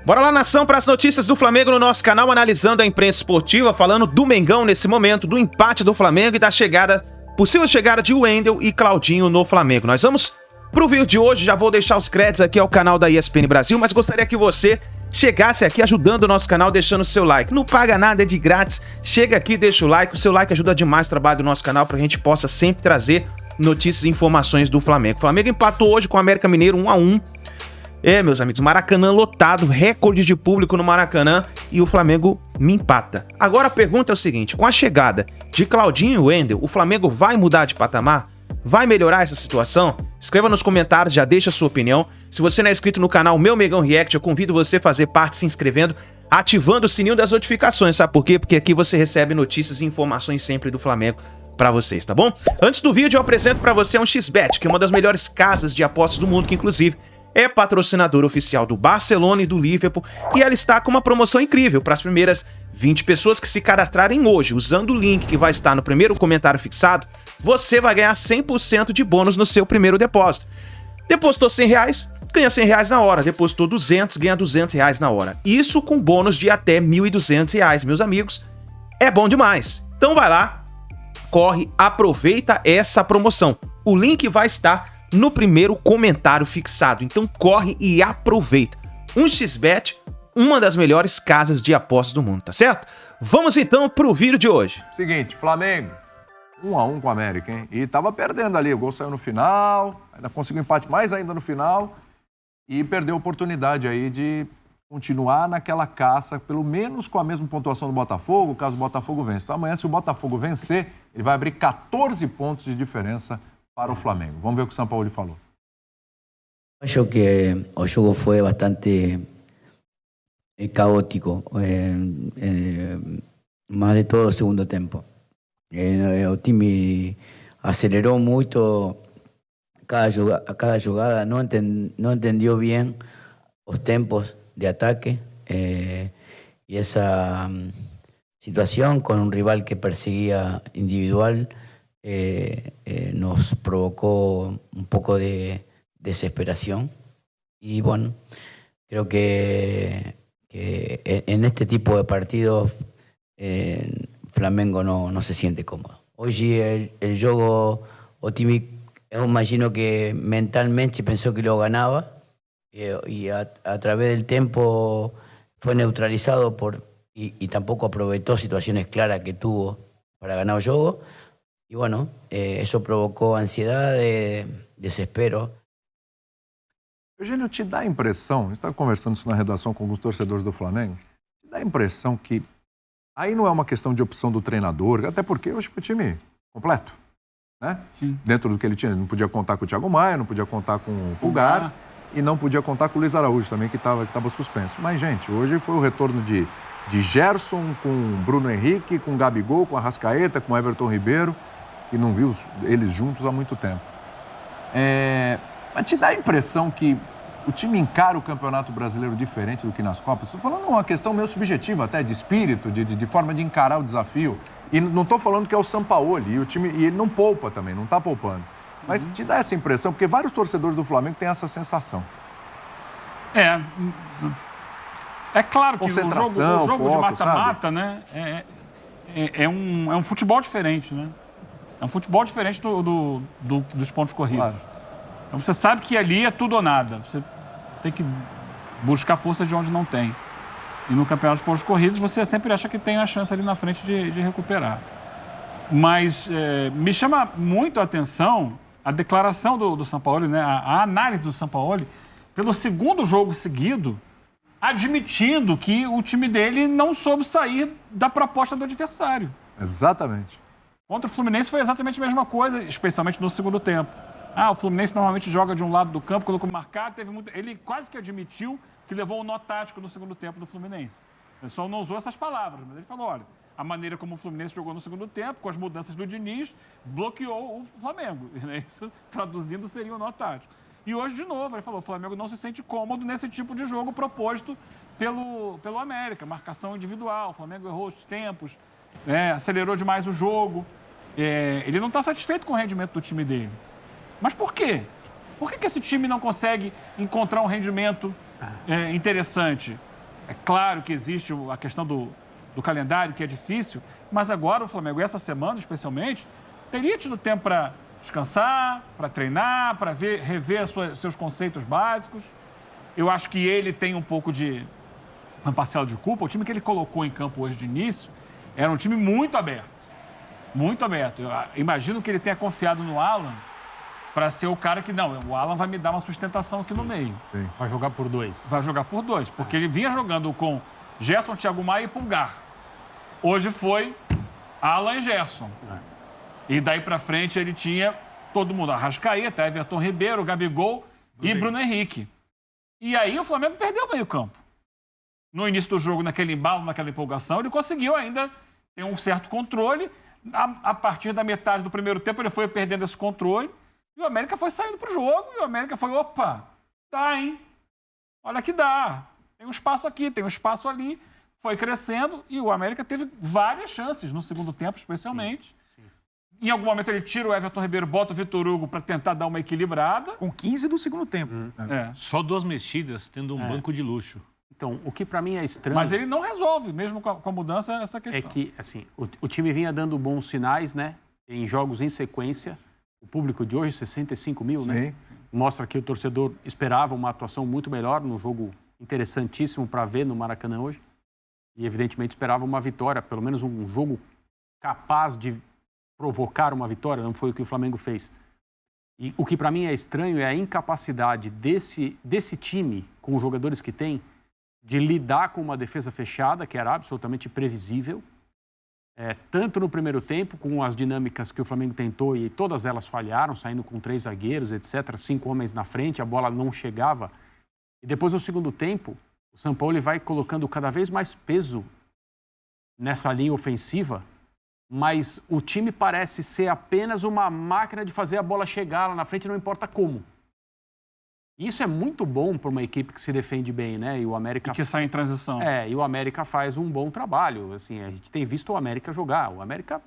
Bora lá, nação, para as notícias do Flamengo no nosso canal, analisando a imprensa esportiva, falando do Mengão nesse momento, do empate do Flamengo e da possível chegada de Wendel e Claudinho no Flamengo. Nós vamos pro vídeo de hoje, já vou deixar os créditos aqui ao canal da ESPN Brasil, mas gostaria que você chegasse aqui ajudando o nosso canal, deixando o seu like. Não paga nada, é de grátis. Chega aqui, deixa o like. O seu like ajuda demais o trabalho do nosso canal para a gente possa sempre trazer notícias e informações do Flamengo. O Flamengo empatou hoje com o América Mineiro 1-1. Meus amigos, Maracanã lotado, recorde de público no Maracanã e o Flamengo me empata. Agora a pergunta é o seguinte, com a chegada de Claudinho e Wendel, o Flamengo vai mudar de patamar? Vai melhorar essa situação? Escreva nos comentários, já deixa a sua opinião. Se você não é inscrito no canal Meu Mengão React, eu convido você a fazer parte se inscrevendo, ativando o sininho das notificações, sabe por quê? Porque aqui você recebe notícias e informações sempre do Flamengo pra vocês, tá bom? Antes do vídeo eu apresento pra você um XBet, que é uma das melhores casas de apostas do mundo, que inclusive é patrocinador oficial do Barcelona e do Liverpool, e ela está com uma promoção incrível para as primeiras 20 pessoas que se cadastrarem hoje. Usando o link que vai estar no primeiro comentário fixado, você vai ganhar 100% de bônus no seu primeiro depósito. Depositou R$100, ganha R$100 na hora. Depositou 200, ganha R$200 na hora. Isso com bônus de até R$1.200, meus amigos. É bom demais. Então vai lá, corre, aproveita essa promoção. O link vai estar no primeiro comentário fixado, então corre e aproveita. Um XBet, uma das melhores casas de apostas do mundo, tá certo? Vamos então pro vídeo de hoje. Seguinte, Flamengo, 1-1 com o América, hein? E tava perdendo ali, o gol saiu no final, ainda conseguiu empate mais ainda no final e perdeu a oportunidade aí de continuar naquela caça, pelo menos com a mesma pontuação do Botafogo, caso o Botafogo vença. Então amanhã, se o Botafogo vencer, ele vai abrir 14 pontos de diferença para o Flamengo. Vamos ver o que o Sampaoli falou. Acho que o jogo foi bastante caótico, mais de todo o segundo tempo. O time acelerou muito cada jogada, não entendeu bem os tempos de ataque e essa situação com um rival que perseguia individual nos provocó un poco de desesperación y bueno, creo que en este tipo de partidos Flamengo no se siente cómodo. Hoy el juego, o time, yo imagino que mentalmente pensó que lo ganaba y a través del tiempo fue neutralizado y tampoco aprovechó situaciones claras que tuvo para ganar el juego. Y bueno, eso provocó ansiedade, desespero. Eugênio, te dá a impressão, a gente estava conversando isso na redação com alguns torcedores do Flamengo, te dá a impressão que aí não é uma questão de opção do treinador, até porque hoje foi time completo, né? Sim. Dentro do que ele tinha, ele não podia contar com o Thiago Maia, não podia contar com o Pulgar e não podia contar com o Luiz Araújo também, que estava suspenso. Mas, gente, hoje foi o retorno de Gerson com o Bruno Henrique, com o Gabigol, com a Arrascaeta, com o Everton Ribeiro, que não viu eles juntos há muito tempo. Mas te dá a impressão que o time encara o Campeonato Brasileiro diferente do que nas Copas? Estou falando uma questão meio subjetiva até, de espírito, de forma de encarar o desafio. E não estou falando que é o Sampaoli, e ele não poupa também, não está poupando. Mas te dá essa impressão, porque vários torcedores do Flamengo têm essa sensação. É claro que o jogo foco, de mata-mata, né, é um futebol diferente, né? É um futebol diferente dos pontos corridos. Claro. Então você sabe que ali é tudo ou nada. Você tem que buscar forças de onde não tem. E no campeonato de pontos corridos você sempre acha que tem a chance ali na frente de recuperar. Mas me chama muito a atenção a declaração do Sampaoli, né? A análise do Sampaoli, pelo segundo jogo seguido, admitindo que o time dele não soube sair da proposta do adversário. Exatamente. Contra o Fluminense foi exatamente a mesma coisa, especialmente no segundo tempo. O Fluminense normalmente joga de um lado do campo, colocou marcado, ele quase que admitiu que levou um nó tático no segundo tempo do Fluminense. Ele só não usou essas palavras, mas ele falou, olha, a maneira como o Fluminense jogou no segundo tempo, com as mudanças do Diniz, bloqueou o Flamengo. Isso, traduzindo, seria um nó tático. E hoje, de novo, ele falou, o Flamengo não se sente cômodo nesse tipo de jogo proposto pelo América. Marcação individual, o Flamengo errou os tempos, acelerou demais o jogo. Ele não está satisfeito com o rendimento do time dele. Mas por quê? Por que esse time não consegue encontrar um rendimento interessante? É claro que existe a questão do calendário, que é difícil, mas agora o Flamengo, essa semana especialmente, teria tido tempo para descansar, para treinar, para rever seus conceitos básicos. Eu acho que ele tem um pouco de uma parcela de culpa. O time que ele colocou em campo hoje de início era um time muito aberto. Muito aberto. Eu imagino que ele tenha confiado no Alan para ser o cara que, não, o Alan vai me dar uma sustentação aqui no meio. Sim. Vai jogar por 2. Vai jogar por 2, porque ele vinha jogando com Gerson, Thiago Maia e Pulgar. Hoje foi Alan e Gerson. E daí para frente ele tinha todo mundo, Arrascaeta, Everton Ribeiro, Gabigol e Bruno Henrique. E aí o Flamengo perdeu o meio-campo. No início do jogo, naquele embalo, naquela empolgação, ele conseguiu ainda ter um certo controle. A partir da metade do primeiro tempo, ele foi perdendo esse controle. E o América foi saindo para o jogo. E o América foi, opa, dá, hein? Olha que dá. Tem um espaço aqui, tem um espaço ali. Foi crescendo e o América teve várias chances no segundo tempo, especialmente. Sim. Em algum momento ele tira o Everton Ribeiro, bota o Vitor Hugo para tentar dar uma equilibrada. Com 15 do segundo tempo. Só 2 mexidas, tendo um banco de luxo. Então, o que para mim é estranho... Mas ele não resolve, mesmo com a mudança, essa questão. É que, assim, o time vinha dando bons sinais, né? Em jogos em sequência. O público de hoje, 65 mil, né? Mostra que o torcedor esperava uma atuação muito melhor no jogo interessantíssimo para ver no Maracanã hoje. E, evidentemente, esperava uma vitória, pelo menos um jogo capaz de provocar uma vitória. Não foi o que o Flamengo fez. E o que para mim é estranho é a incapacidade desse time, com os jogadores que tem, de lidar com uma defesa fechada, que era absolutamente previsível, tanto no primeiro tempo, com as dinâmicas que o Flamengo tentou, e todas elas falharam, saindo com 3 zagueiros, etc., 5 homens na frente, a bola não chegava. E depois, no segundo tempo, o Sampaoli vai colocando cada vez mais peso nessa linha ofensiva, mas o time parece ser apenas uma máquina de fazer a bola chegar lá na frente, não importa como. Isso é muito bom para uma equipe que se defende bem, né? E o América... E que sai em transição. E o América faz um bom trabalho. Assim, a gente tem visto o América jogar. O América...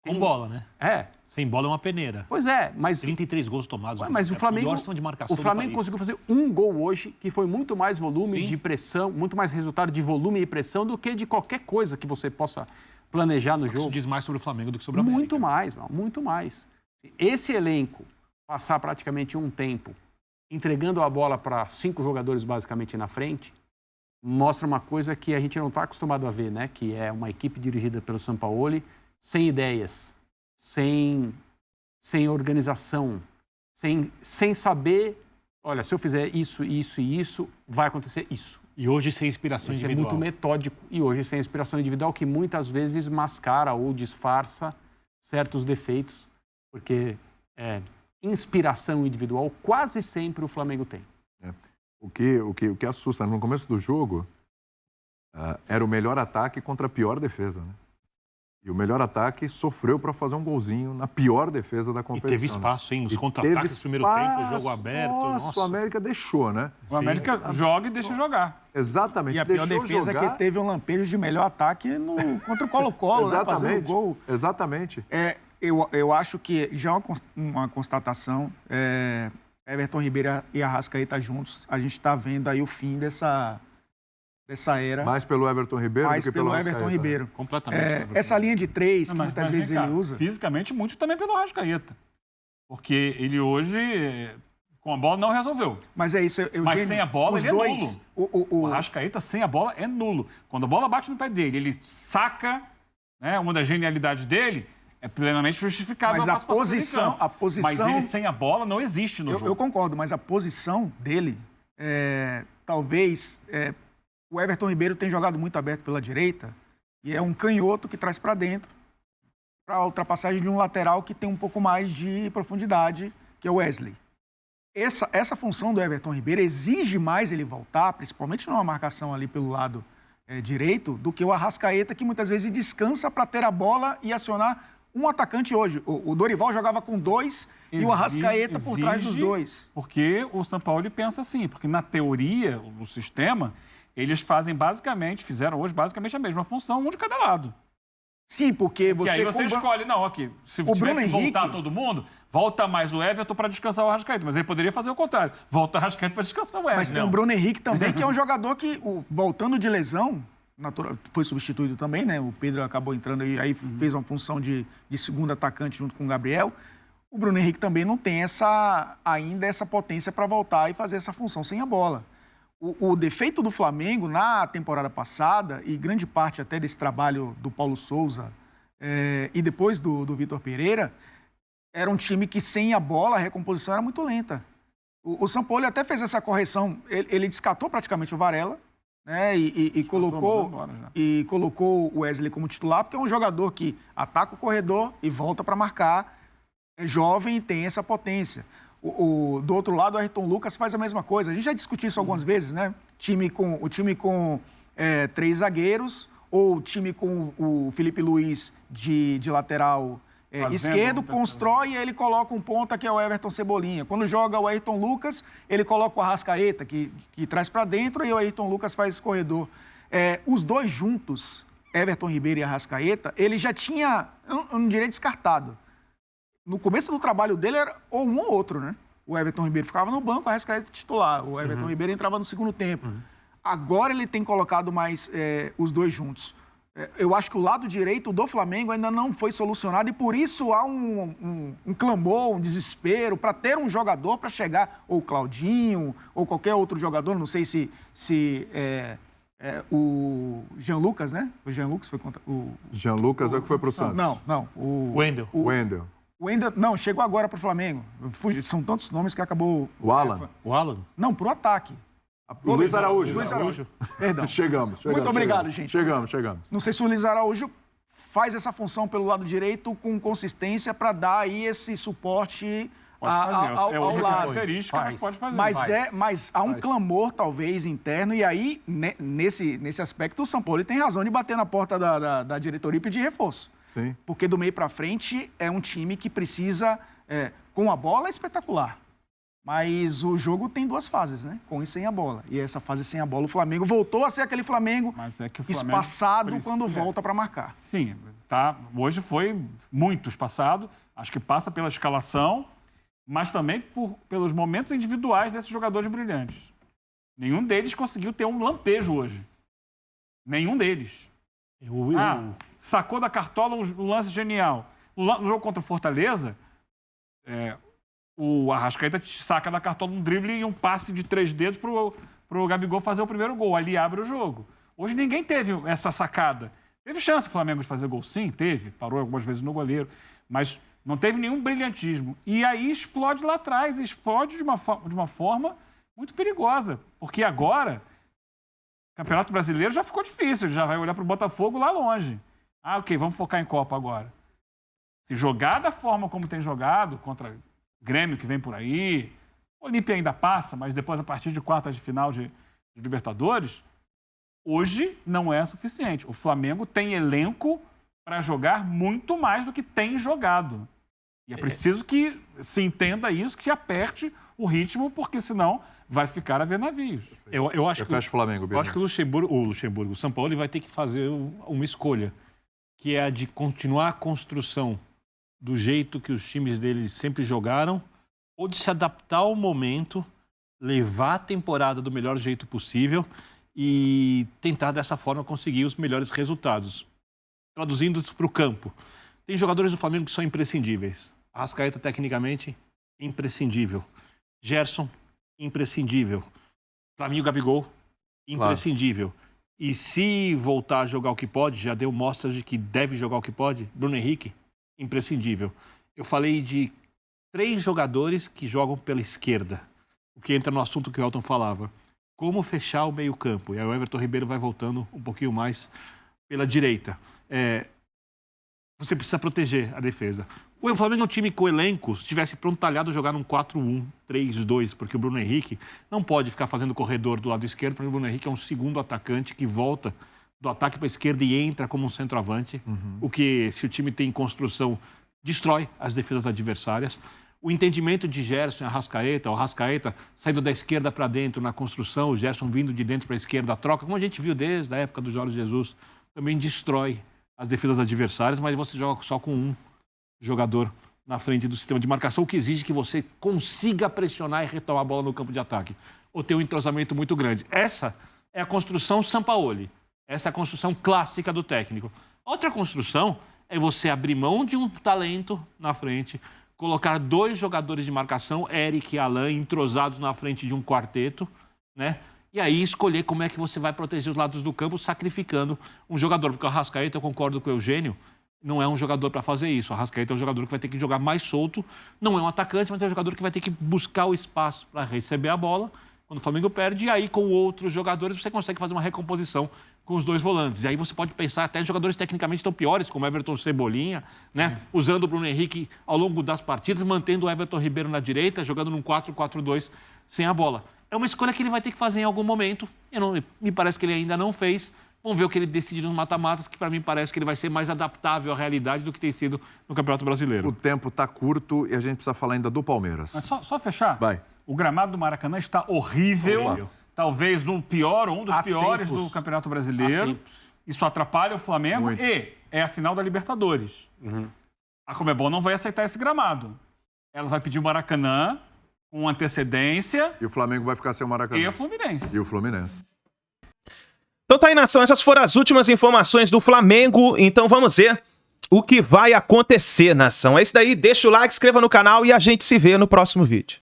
Com bola, né? Sem bola é uma peneira. Pois é, mas... 33 gols tomados. Mas o Flamengo... O Flamengo conseguiu fazer um gol hoje, que foi muito mais volume de pressão, muito mais resultado de volume e pressão do que de qualquer coisa que você possa planejar no jogo. Isso diz mais sobre o Flamengo do que sobre o América. Muito mais, muito mais. Esse elenco passar praticamente um tempo entregando a bola para 5 jogadores basicamente na frente, mostra uma coisa que a gente não está acostumado a ver, né? Que é uma equipe dirigida pelo Sampaoli sem ideias, sem organização, sem saber, olha, se eu fizer isso, isso e isso, vai acontecer isso. E hoje sem inspiração individual. É muito metódico. E hoje sem inspiração individual, que muitas vezes mascara ou disfarça certos defeitos, porque inspiração individual quase sempre o Flamengo tem. O que assusta, no começo do jogo, era o melhor ataque contra a pior defesa, né? E o melhor ataque sofreu para fazer um golzinho na pior defesa da competição. E teve espaço, hein? Os contra-ataques no primeiro tempo, jogo aberto. Nossa, o América deixou, né? O América joga e deixa jogar. Exatamente. E a pior defesa é que teve um lampejo de melhor ataque contra o Colo-Colo, né? Fazendo gol. Exatamente. Eu acho que já é uma constatação. Everton Ribeiro e Arrascaeta juntos, a gente está vendo aí o fim dessa era. Mais pelo Everton Ribeiro do que pelo Everton Ribeiro. Completamente. Essa linha de 3, que muitas vezes ele usa. Fisicamente, muito também pelo Arrascaeta. Porque ele hoje, com a bola, não resolveu. Mas é isso. Mas sem a bola, ele é nulo. O Arrascaeta, sem a bola, é nulo. Quando a bola bate no pé dele, ele saca, né, uma das genialidades dele, é plenamente justificável. Mas a posição... Mas ele sem a bola não existe no jogo. Eu concordo, mas a posição dele, talvez... O Everton Ribeiro tem jogado muito aberto pela direita e é um canhoto que traz para dentro para a ultrapassagem de um lateral que tem um pouco mais de profundidade, que é o Wesley. Essa função do Everton Ribeiro exige mais ele voltar, principalmente numa marcação ali pelo lado direito, do que o Arrascaeta, que muitas vezes descansa para ter a bola e acionar um atacante hoje. O Dorival jogava com 2 e o Arrascaeta por trás dos 2. Porque o Sampaoli pensa assim, porque na teoria, no sistema... Eles fizeram hoje basicamente a mesma função, um de cada lado. Sim, porque Porque aí você escolhe, não, aqui, se tiver que voltar todo mundo, volta mais o Everton para descansar o Arrascaeta. Mas ele poderia fazer o contrário, volta o Arrascaeta para descansar o Everton. Mas tem o Bruno Henrique também, que é um jogador que, voltando de lesão, foi substituído também, né? O Pedro acabou entrando aí fez uma função de segundo atacante junto com o Gabriel. O Bruno Henrique também não tem ainda essa potência para voltar e fazer essa função sem a bola. O defeito do Flamengo na temporada passada, e grande parte até desse trabalho do Paulo Souza e depois do Vitor Pereira, era um time que sem a bola a recomposição era muito lenta. O Sampaoli até fez essa correção, ele descartou praticamente o Varela, né, e colocou o Wesley como titular, porque é um jogador que ataca o corredor e volta para marcar, é jovem e tem essa potência. Do outro lado, o Ayrton Lucas faz a mesma coisa. A gente já discutiu isso algumas vezes, né? O time com 3 zagueiros, ou o time com o Felipe Luiz de lateral esquerdo, constrói e ele coloca um ponta que é o Everton Cebolinha. Quando joga o Ayrton Lucas, ele coloca o Arrascaeta, que traz para dentro, e o Ayrton Lucas faz esse corredor. Os dois juntos, Everton Ribeiro e Arrascaeta, ele já tinha, eu não diria descartado. No começo do trabalho dele era ou um ou outro, né? O Everton Ribeiro ficava no banco, o Arrascaeta titular. O Everton Ribeiro entrava no segundo tempo. Agora ele tem colocado mais os dois juntos. Eu acho que o lado direito do Flamengo ainda não foi solucionado e por isso há um clamor, um desespero para ter um jogador para chegar, ou o Claudinho, ou qualquer outro jogador, não sei se o Jean Lucas, né? O Jean Lucas foi contra o... Jean Lucas é o que foi para o Santos. Não. O Wendel. O Wendel, não, chegou agora para o Flamengo. São tantos nomes que acabou... O Alan? O Alan? Não, para o ataque. O Luiz Araújo. Luiz Araújo. Perdão. Chegamos. Muito obrigado, gente. Chegamos. Não sei se o Luiz Araújo faz essa função pelo lado direito com consistência para dar aí esse suporte ao lado. Pode fazer. Mas há um clamor, talvez, interno, e aí, nesse aspecto, o Sampaoli tem razão de bater na porta da diretoria e pedir reforço. Sim. Porque do meio para frente é um time que precisa, com a bola é espetacular, mas o jogo tem 2 fases, né? Com e sem a bola. E essa fase sem a bola, o Flamengo voltou a ser aquele Flamengo, espaçado quando volta para marcar. Sim, tá. Hoje foi muito espaçado, acho que passa pela escalação, mas também pelos momentos individuais desses jogadores brilhantes. Nenhum deles conseguiu ter um lampejo hoje. Nenhum deles. Sacou da cartola um lance genial. No jogo contra o Fortaleza, o Arrascaeta saca da cartola um drible e um passe de 3 dedos pro Gabigol fazer o primeiro gol. Ali abre o jogo. Hoje ninguém teve essa sacada. Teve chance o Flamengo de fazer gol? Sim, teve. Parou algumas vezes no goleiro. Mas não teve nenhum brilhantismo. E aí explode lá atrás. Explode de uma forma muito perigosa. Porque agora... O Campeonato Brasileiro já ficou difícil, já vai olhar para o Botafogo lá longe. Ok, vamos focar em Copa agora. Se jogar da forma como tem jogado, contra o Grêmio que vem por aí, o Olímpia ainda passa, mas depois a partir de quartas de final de Libertadores, hoje não é suficiente. O Flamengo tem elenco para jogar muito mais do que tem jogado. E é preciso que se entenda isso, que se aperte o ritmo, porque senão vai ficar a ver navios. Eu acho que fecha o Flamengo, eu acho que o São Paulo vai ter que fazer uma escolha, que é a de continuar a construção do jeito que os times dele sempre jogaram, ou de se adaptar ao momento, levar a temporada do melhor jeito possível e tentar dessa forma conseguir os melhores resultados. Traduzindo isso para o campo. Tem jogadores do Flamengo que são imprescindíveis. Arrascaeta, tecnicamente, imprescindível. Gerson, imprescindível. Para mim, o Gabigol, imprescindível. Claro. E se voltar a jogar o que pode, já deu mostras de que deve jogar o que pode, Bruno Henrique, imprescindível. Eu falei de 3 jogadores que jogam pela esquerda, o que entra no assunto que o Elton falava. Como fechar o meio-campo? E aí o Everton Ribeiro vai voltando um pouquinho mais pela direita. Você precisa proteger a defesa. O Flamengo é um time com elenco, se tivesse pronto talhado jogar num 4-1-3-2, porque o Bruno Henrique não pode ficar fazendo corredor do lado esquerdo, porque o Bruno Henrique é um segundo atacante que volta do ataque para a esquerda e entra como um centroavante, o que, se o time tem construção, destrói as defesas adversárias. O entendimento de Gerson e Arrascaeta, o Arrascaeta saindo da esquerda para dentro na construção, o Gerson vindo de dentro para a esquerda, a troca, como a gente viu desde a época do Jorge Jesus, também destrói as defesas adversárias, mas você joga só com um jogador na frente do sistema de marcação, o que exige que você consiga pressionar e retomar a bola no campo de ataque, ou ter um entrosamento muito grande. Essa é a construção Sampaoli. Essa é a construção clássica do técnico. Outra construção é você abrir mão de um talento na frente, colocar 2 jogadores de marcação, Eric e Alain, entrosados na frente de um quarteto, né? E aí escolher como é que você vai proteger os lados do campo, sacrificando um jogador. Porque o Arrascaeta, eu concordo com o Eugênio, não é um jogador para fazer isso. O Arrascaeta é um jogador que vai ter que jogar mais solto, não é um atacante, mas é um jogador que vai ter que buscar o espaço para receber a bola quando o Flamengo perde, e aí com outros jogadores você consegue fazer uma recomposição com os 2 volantes. E aí você pode pensar até em jogadores tecnicamente tão piores, como Everton Cebolinha, né? Usando o Bruno Henrique ao longo das partidas, mantendo o Everton Ribeiro na direita, jogando num 4-4-2 sem a bola. É uma escolha que ele vai ter que fazer em algum momento. Me parece que ele ainda não fez. Vamos ver o que ele decide nos mata-matas, que para mim parece que ele vai ser mais adaptável à realidade do que tem sido no Campeonato Brasileiro. O tempo está curto e a gente precisa falar ainda do Palmeiras. Mas só fechar. Vai. O gramado do Maracanã está horrível. Talvez um dos piores do Campeonato Brasileiro. Isso atrapalha o Flamengo. Muito. E é a final da Libertadores. A Conmebol não vai aceitar esse gramado. Ela vai pedir o Maracanã com antecedência. E o Flamengo vai ficar sem o Maracanã. E o Fluminense. E o Fluminense. Então tá aí, nação, essas foram as últimas informações do Flamengo, então vamos ver o que vai acontecer, nação. É isso daí, deixa o like, inscreva no canal e a gente se vê no próximo vídeo.